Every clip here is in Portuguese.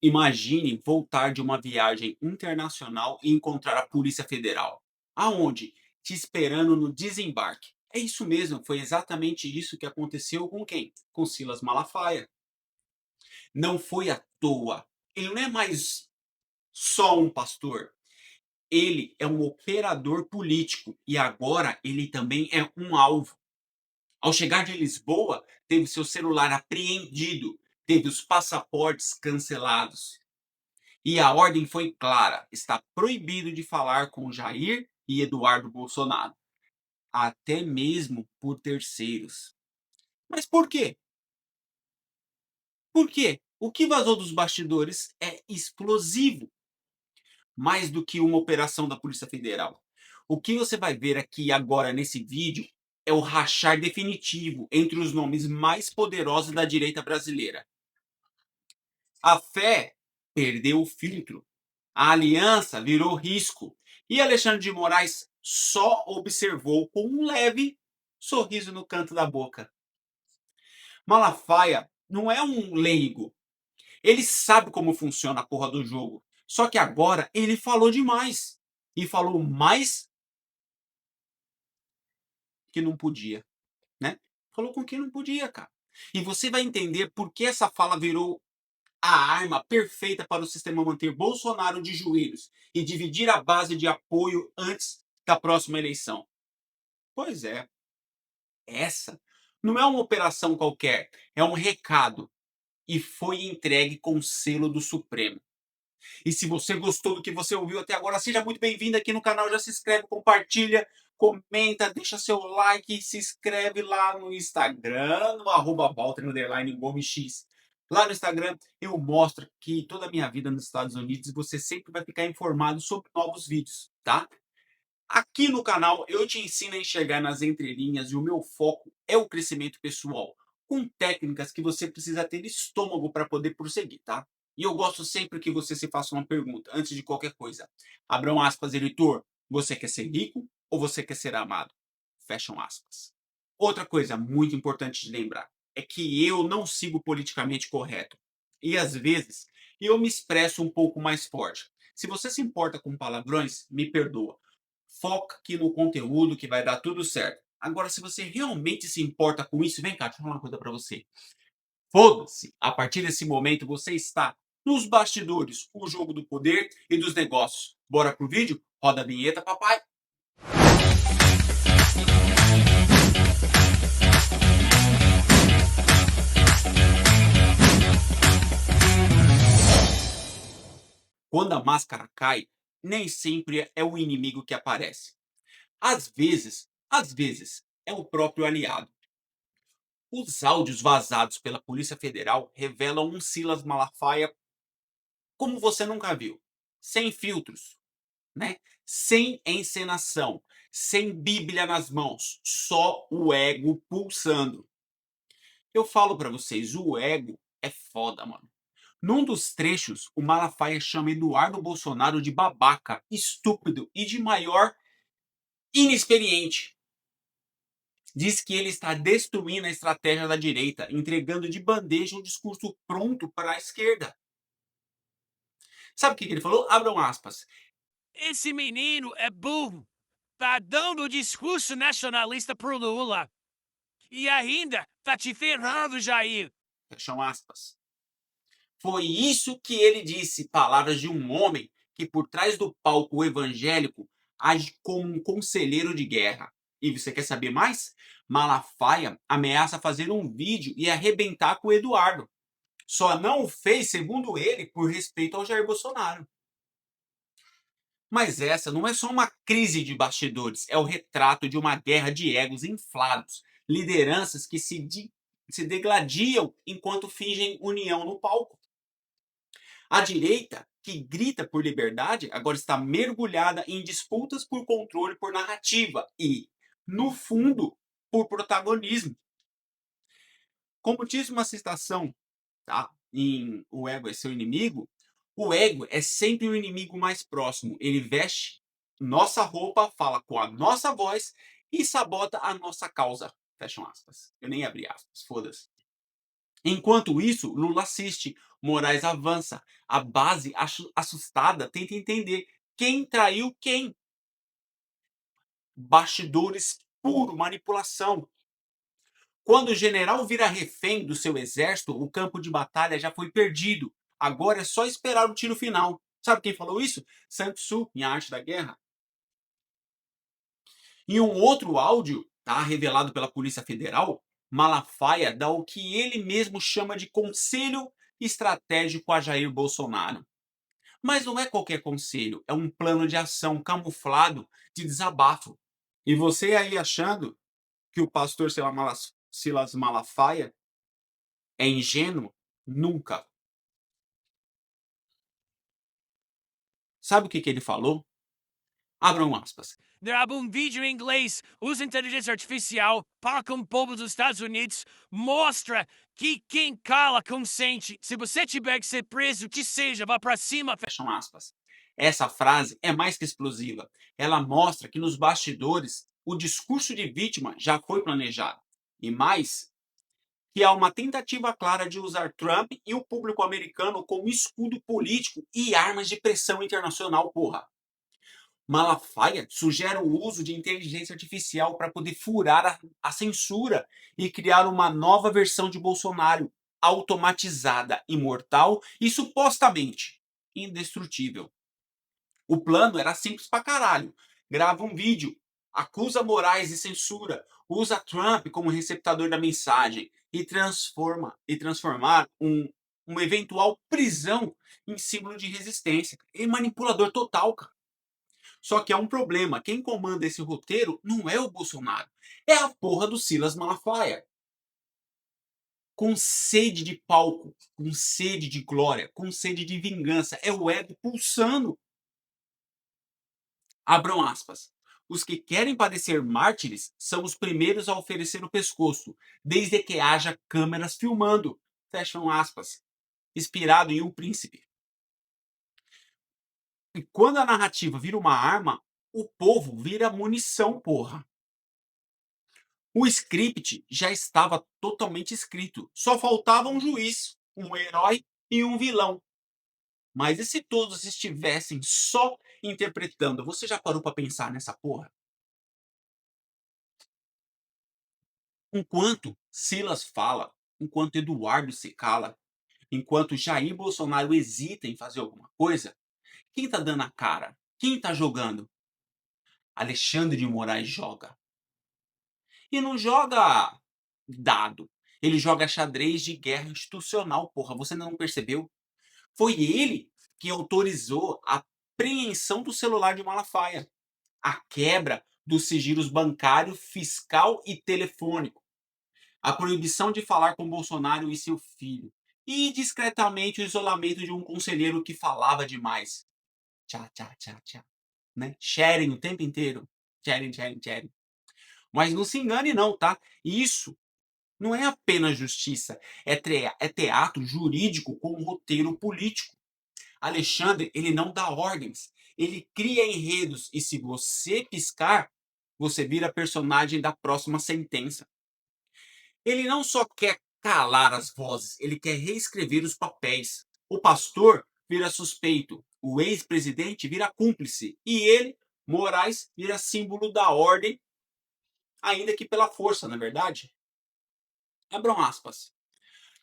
Imagine voltar de uma viagem internacional e encontrar a Polícia Federal. Aonde? Te esperando no desembarque. É isso mesmo, foi exatamente isso que aconteceu com quem? Com Silas Malafaia. Não foi à toa. Ele não é mais só um pastor. Ele é um operador político e agora ele também é um alvo. Ao chegar de Lisboa, teve seu celular apreendido, teve os passaportes cancelados. E a ordem foi clara: está proibido de falar com Jair e Eduardo Bolsonaro, até mesmo por terceiros. Mas por quê? Por quê? O que vazou dos bastidores é explosivo, mais do que uma operação da Polícia Federal. O que você vai ver aqui agora nesse vídeo é o rachar definitivo entre os nomes mais poderosos da direita brasileira. A fé perdeu o filtro. A aliança virou risco. E Alexandre de Moraes só observou com um leve sorriso no canto da boca. Malafaia não é um leigo. Ele sabe como funciona a porra do jogo. Só que agora ele falou demais. E falou mais que não podia, né? Falou com quem não podia, cara. E você vai entender por que essa fala virou a arma perfeita para o sistema manter Bolsonaro de joelhos e dividir a base de apoio antes da próxima eleição. Pois é, essa não é uma operação qualquer, é um recado e foi entregue com o selo do Supremo. E se você gostou do que você ouviu até agora, seja muito bem-vindo aqui no canal, já se inscreve, compartilha, comenta, deixa seu like e se inscreve lá no Instagram, no @Walter_Gomes X. Lá no Instagram eu mostro que toda a minha vida nos Estados Unidos você sempre vai ficar informado sobre novos vídeos, tá? Aqui no canal eu te ensino a enxergar nas entrelinhas e o meu foco é o crescimento pessoal, com técnicas que você precisa ter estômago para poder prosseguir, tá? E eu gosto sempre que você se faça uma pergunta antes de qualquer coisa. Abram aspas, editor. Você quer ser rico ou você quer ser amado? Fecham aspas. Outra coisa muito importante de lembrar é que eu não sigo politicamente correto. E às vezes eu me expresso um pouco mais forte. Se você se importa com palavrões, me perdoa. Foca aqui no conteúdo que vai dar tudo certo. Agora, se você realmente se importa com isso, vem cá, deixa eu falar uma coisa pra você. Foda-se! A partir desse momento, você está nos bastidores, o jogo do poder e dos negócios. Bora pro vídeo? Roda a vinheta, papai! Quando a máscara cai, nem sempre é o inimigo que aparece. Às vezes, é o próprio aliado. Os áudios vazados pela Polícia Federal revelam um Silas Malafaia como você nunca viu. Sem filtros, né? Sem encenação, sem Bíblia nas mãos, só o ego pulsando. Eu falo pra vocês, o ego é foda, mano. Num dos trechos, o Malafaia chama Eduardo Bolsonaro de babaca, estúpido e de maior inexperiente. Diz que ele está destruindo a estratégia da direita, entregando de bandeja um discurso pronto para a esquerda. Sabe o que ele falou? Abram aspas. Esse menino é burro. Tá dando discurso nacionalista pro Lula. E ainda tá te ferrando, Jair. Fecham aspas. Foi isso que ele disse, palavras de um homem que por trás do palco evangélico age como um conselheiro de guerra. E você quer saber mais? Malafaia ameaça fazer um vídeo e arrebentar com o Eduardo. Só não o fez, segundo ele, por respeito ao Jair Bolsonaro. Mas essa não é só uma crise de bastidores, é o retrato de uma guerra de egos inflados, lideranças que se degladiam enquanto fingem união no palco. A direita, que grita por liberdade, agora está mergulhada em disputas por controle por narrativa e, no fundo, por protagonismo. Como diz uma citação, tá, em O Ego é Seu Inimigo, o ego é sempre o inimigo mais próximo. Ele veste nossa roupa, fala com a nossa voz e sabota a nossa causa. Fecham aspas. Eu nem abri aspas, foda-se. Enquanto isso, Lula assiste, Moraes avança. A base, assustada, tenta entender quem traiu quem. Bastidores puro, manipulação. Quando o general vira refém do seu exército, o campo de batalha já foi perdido. Agora é só esperar o tiro final. Sabe quem falou isso? Sun Tzu, em A Arte da Guerra. Em um outro áudio, tá, revelado pela Polícia Federal, Malafaia dá o que ele mesmo chama de conselho estratégico a Jair Bolsonaro. Mas não é qualquer conselho, é um plano de ação camuflado de desabafo. E você aí achando que o pastor Silas Malafaia é ingênuo? Nunca. Sabe o que ele falou? Abram aspas. Grava um vídeo em inglês, usa inteligência artificial, fala com o povo dos Estados Unidos, mostra que quem cala consente. Se você tiver que ser preso, que seja, vá pra cima. Fecham aspas. Essa frase é mais que explosiva. Ela mostra que nos bastidores o discurso de vítima já foi planejado. E mais, que há uma tentativa clara de usar Trump e o público americano como escudo político e armas de pressão internacional, porra. Malafaia sugere o uso de inteligência artificial para poder furar a censura e criar uma nova versão de Bolsonaro, automatizada, imortal e supostamente indestrutível. O plano era simples pra caralho. Grava um vídeo, acusa Moraes de censura, usa Trump como receptador da mensagem e transformar uma eventual prisão em símbolo de resistência. É manipulador total, cara. Só que há um problema. Quem comanda esse roteiro não é o Bolsonaro. É a porra do Silas Malafaia. Com sede de palco, com sede de glória, com sede de vingança. É o ego pulsando. Abram aspas. Os que querem parecer mártires são os primeiros a oferecer o pescoço, desde que haja câmeras filmando. Fecham aspas. Inspirado em O Príncipe. E quando a narrativa vira uma arma, o povo vira munição, porra. O script já estava totalmente escrito. Só faltava um juiz, um herói e um vilão. Mas e se todos estivessem só interpretando? Você já parou para pensar nessa porra? Enquanto Silas fala, enquanto Eduardo se cala, enquanto Jair Bolsonaro hesita em fazer alguma coisa, quem tá dando a cara? Quem tá jogando? Alexandre de Moraes joga. E não joga dado. Ele joga xadrez de guerra institucional, porra. Você ainda não percebeu? Foi ele que autorizou a apreensão do celular de Malafaia, a quebra dos sigilos bancário, fiscal e telefônico, a proibição de falar com Bolsonaro e seu filho, e discretamente o isolamento de um conselheiro que falava demais. Tchá, tchá, tchá, tchá. Né? Sharing o tempo inteiro. Sharing, sharing, sharing. Mas não se engane não, tá? Isso não é apenas justiça, é teatro jurídico com um roteiro político. Alexandre, ele não dá ordens, ele cria enredos e se você piscar, você vira personagem da próxima sentença. Ele não só quer calar as vozes, ele quer reescrever os papéis. O pastor vira suspeito, o ex-presidente vira cúmplice e ele, Moraes, vira símbolo da ordem, ainda que pela força, na verdade. Abram aspas.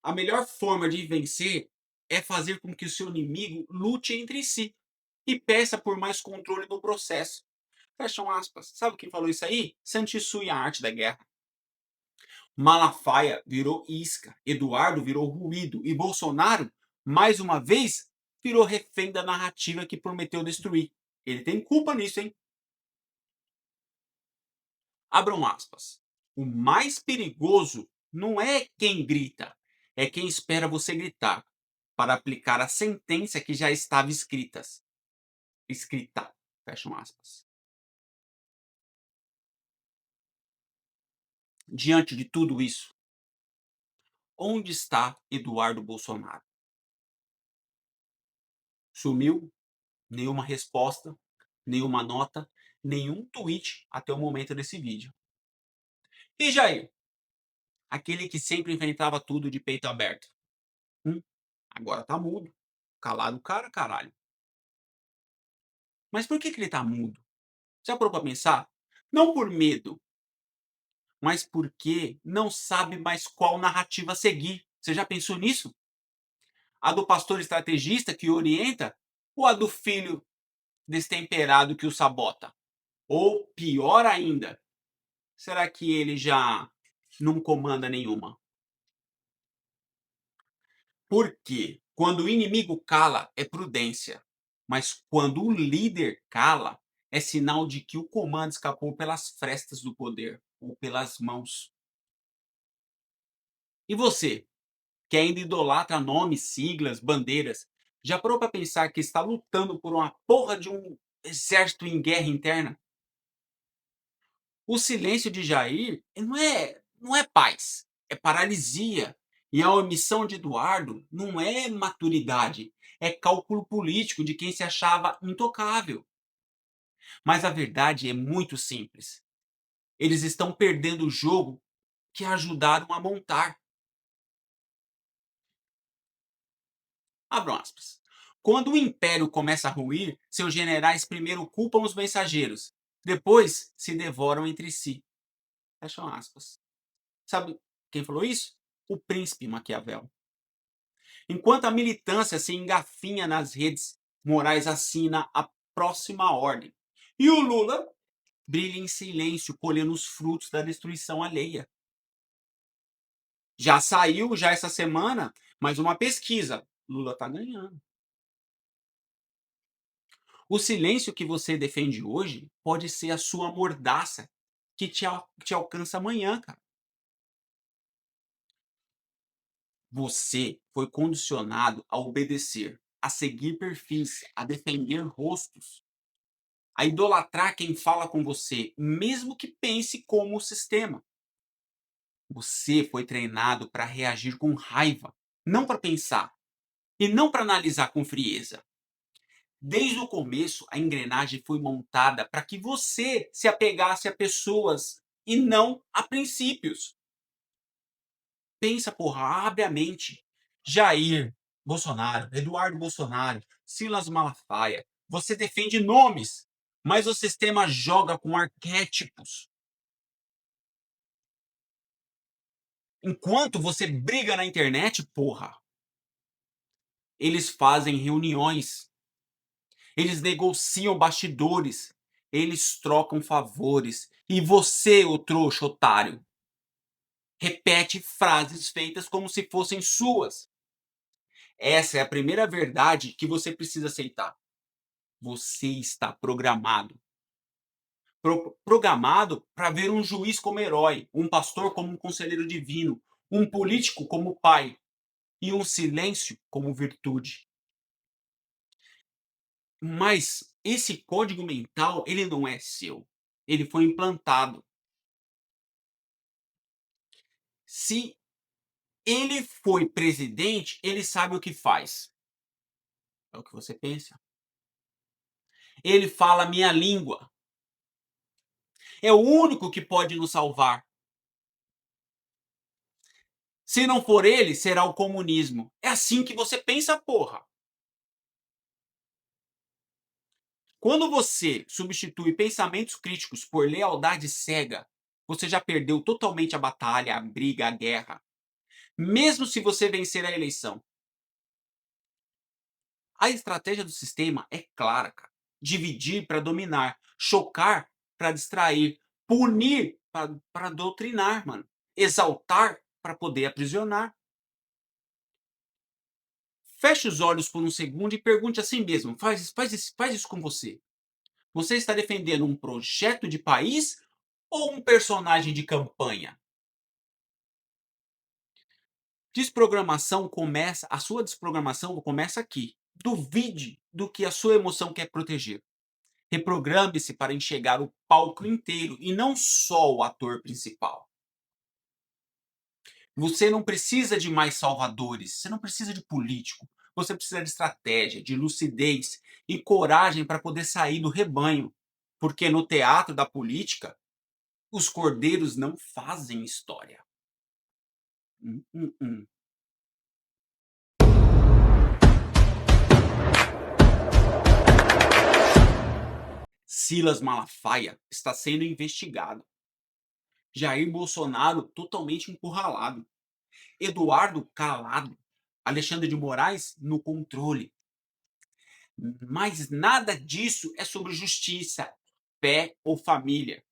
A melhor forma de vencer é fazer com que o seu inimigo lute entre si e peça por mais controle do processo. Fecham aspas. Sabe quem falou isso aí? Santisu em A Arte da Guerra. Malafaia virou isca, Eduardo virou ruído e Bolsonaro, mais uma vez, virou refém da narrativa que prometeu destruir. Ele tem culpa nisso, hein? Abram aspas. O mais perigoso não é quem grita, é quem espera você gritar para aplicar a sentença que já estava escrita. Fecham aspas. Diante de tudo isso, onde está Eduardo Bolsonaro? Sumiu? Nenhuma resposta, nenhuma nota, nenhum tweet até o momento desse vídeo. E Jair? Aquele que sempre enfrentava tudo de peito aberto. Hum? Agora tá mudo. Calado o cara, caralho. Mas por que ele tá mudo? Já parou pra pensar? Não por medo, mas porque não sabe mais qual narrativa seguir. Você já pensou nisso? A do pastor estrategista que orienta ou a do filho destemperado que o sabota? Ou pior ainda, será que ele já não comanda nenhuma? Porque quando o inimigo cala, é prudência. Mas quando o líder cala, é sinal de que o comando escapou pelas frestas do poder ou pelas mãos. E você, que ainda idolatra nomes, siglas, bandeiras, já parou para pensar que está lutando por uma porra de um exército em guerra interna? O silêncio de Jair não é paz, é paralisia. E a omissão de Eduardo não é maturidade, é cálculo político de quem se achava intocável. Mas a verdade é muito simples. Eles estão perdendo o jogo que ajudaram a montar. Abram aspas. Quando o império começa a ruir, seus generais primeiro culpam os mensageiros, depois se devoram entre si. Fecham aspas. Sabe quem falou isso? O príncipe Maquiavel. Enquanto a militância se engafinha nas redes, Moraes assina a próxima ordem. E o Lula brilha em silêncio, colhendo os frutos da destruição alheia. Já saiu, já essa semana, mais uma pesquisa. Lula está ganhando. O silêncio que você defende hoje pode ser a sua mordaça que te alcança amanhã, cara. Você foi condicionado a obedecer, a seguir perfis, a defender rostos, a idolatrar quem fala com você, mesmo que pense como o sistema. Você foi treinado para reagir com raiva, não para pensar, e não para analisar com frieza. Desde o começo, a engrenagem foi montada para que você se apegasse a pessoas e não a princípios. Pensa, porra, abre a mente. Jair Bolsonaro, Eduardo Bolsonaro, Silas Malafaia. Você defende nomes, mas o sistema joga com arquétipos. Enquanto você briga na internet, porra, eles fazem reuniões, eles negociam bastidores, eles trocam favores. E você, o trouxa otário, repete frases feitas como se fossem suas. Essa é a primeira verdade que você precisa aceitar. Você está programado. Programado para ver um juiz como herói, um pastor como um conselheiro divino, um político como pai e um silêncio como virtude. Mas esse código mental, ele não é seu. Ele foi implantado. Se ele foi presidente, ele sabe o que faz. É o que você pensa. Ele fala a minha língua. É o único que pode nos salvar. Se não for ele, será o comunismo. É assim que você pensa, porra. Quando você substitui pensamentos críticos por lealdade cega, você já perdeu totalmente a batalha, a briga, a guerra. Mesmo se você vencer a eleição. A estratégia do sistema é clara, cara. Dividir para dominar, chocar para distrair, punir para doutrinar, mano. Exaltar para poder aprisionar. Feche os olhos por um segundo e pergunte a si mesmo: faz isso com você. Você está defendendo um projeto de país ou um personagem de campanha? A sua desprogramação começa aqui. Duvide do que a sua emoção quer proteger. Reprograme-se para enxergar o palco inteiro e não só o ator principal. Você não precisa de mais salvadores, você não precisa de político. Você precisa de estratégia, de lucidez e coragem para poder sair do rebanho. Porque no teatro da política, os cordeiros não fazem história. Hum, hum, hum. Silas Malafaia está sendo investigado. Jair Bolsonaro totalmente encurralado. Eduardo calado. Alexandre de Moraes no controle. Mas nada disso é sobre justiça, fé ou família.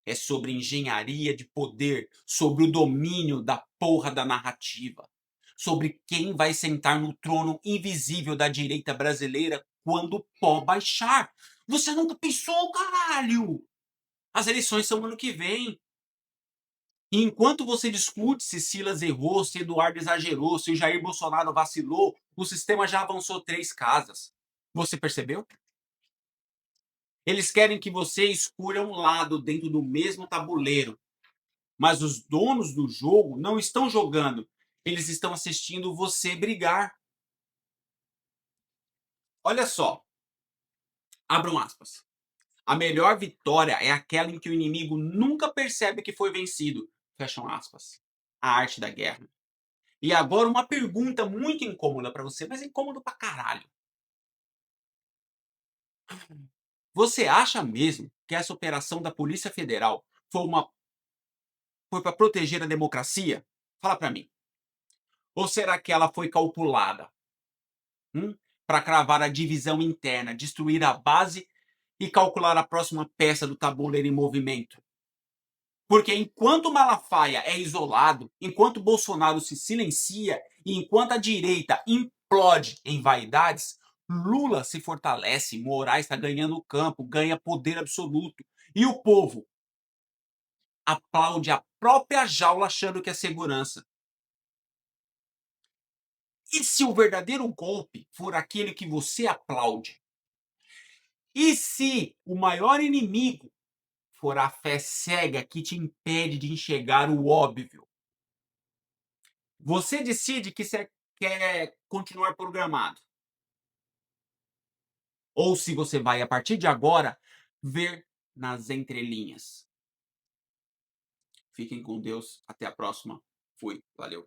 É sobre engenharia de poder, sobre o domínio da porra da narrativa. Sobre quem vai sentar no trono invisível da direita brasileira quando o pó baixar. Você nunca pensou, caralho? As eleições são ano que vem. E enquanto você discute se Silas errou, se Eduardo exagerou, se Jair Bolsonaro vacilou, o sistema já avançou 3 casas. Você percebeu? Eles querem que você escolha um lado dentro do mesmo tabuleiro. Mas os donos do jogo não estão jogando. Eles estão assistindo você brigar. Olha só, abram aspas. A melhor vitória é aquela em que o inimigo nunca percebe que foi vencido. Fecham aspas. A arte da guerra. E agora uma pergunta muito incômoda para você, mas incômodo pra caralho. Você acha mesmo que essa operação da Polícia Federal foi para proteger a democracia? Fala para mim. Ou será que ela foi calculada? Para cravar a divisão interna, destruir a base e calcular a próxima peça do tabuleiro em movimento? Porque enquanto Malafaia é isolado, enquanto Bolsonaro se silencia e enquanto a direita implode em vaidades, Lula se fortalece, Moraes está ganhando o campo, ganha poder absoluto. E o povo aplaude a própria jaula achando que é segurança. E se o verdadeiro golpe for aquele que você aplaude? E se o maior inimigo for a fé cega que te impede de enxergar o óbvio? Você decide que você quer continuar programado. Ou se você vai, a partir de agora, ver nas entrelinhas. Fiquem com Deus. Até a próxima. Fui. Valeu.